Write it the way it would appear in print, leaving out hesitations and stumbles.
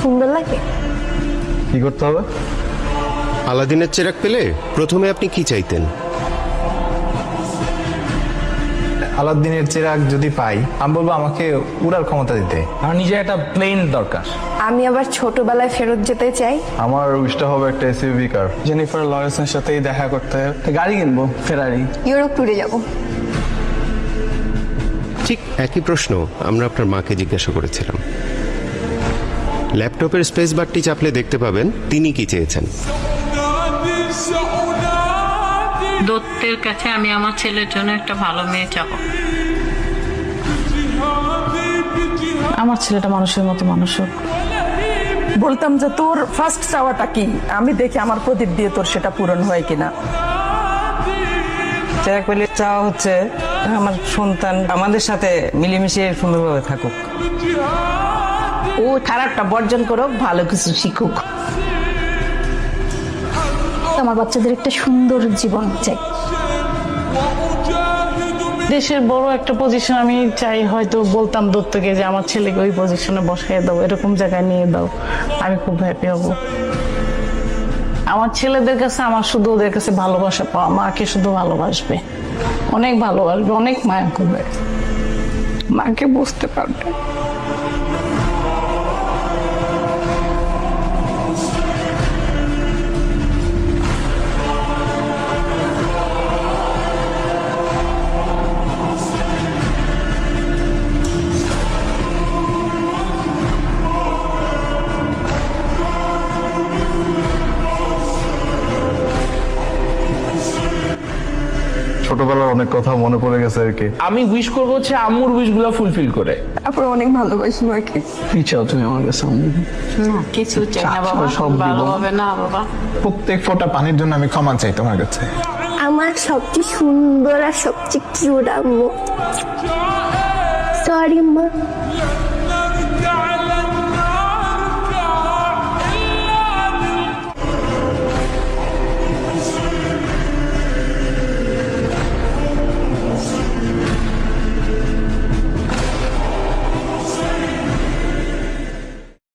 সুন্দর লাগে? কি করতে হবে? আলাদিনের চেরাগ পেলে প্রথমে আপনি কি চাইতেন? আলাদিনের চিরাগ যদি পাই, আমি বলবো আমাকে উড়ার ক্ষমতা দিতে। আমার নিজের একটা প্লেন দরকার। আমি আবার ছোটবেলায় ফেরত যেতে চাই। আমার উইশটা হবে একটা এসইউভি কার। জেনিফার লরেন্সের সাথেই দেখা করতে, গাড়ি কিনবো, ফেরারি। ইউরোপ ট্যুরে যাব। ঠিক একই প্রশ্ন আমরা আপনার মাকে জিজ্ঞাসা করেছিলাম। ল্যাপটপের স্পেস বারটি চাপলে দেখতে পাবেন তিনি কি চেয়েছেন। দত্তের কাছে আমি আমার ছেলের জন্য একটা ভালো মেয়ে চাবো। আমার ছেলেটা মানুষের মতো মানুষ হোক। বলতাম যে তোর ফার্স্ট চাওয়াটা কি, আমি দেখি আমার প্রদীপ দিয়ে তোর সেটা পূরণ হয় কিনা। চেরাগ পেলে চাওয়া হচ্ছে আমার সন্তান আমাদের সাথে মিলেমিশে সুন্দরভাবে থাকুক। ও খারাপটা বর্জন করুক, ভালো কিছু শিখুক। আমার বাচ্চাদের একটা সুন্দর জীবন চাই। দেশের বড় একটা পজিশন আমি চাই, হয়তো বলতাম দত্তকে যে আমার ছেলেকে ওই পজিশনে বসাই দাও, এরকম জায়গায় নিয়ে দাও, আমি খুব হ্যাপি হব। আমার ছেলেদের কাছে আমার শুধু ওদের কাছে ভালোবাসা পাওয়া, মাকে শুধু ভালোবাসবে, অনেক ভালোবাসবে, অনেক মায়া করবে, মাকে বুঝতে পারবে। ছোটবেলার অনেক কথা মনে পড়ে গেছে আর কি। আমি উইশ করবো হচ্ছে আম্মুর উইশ গুলো ফুলফিল করে। তারপর অনেক ভালোবাসি মাকে। কি চাও তুমি আমার কাছে? না কিছু চাই না বাবা, সব দিব। ভালো হবে না বাবা। প্রত্যেক ফোঁটা পানির জন্য আমি ক্ষমা চাই তোমার কাছে। আমার সবচেয়ে সুন্দর আর সবচেয়ে কিউট আম্মু। সরি মা।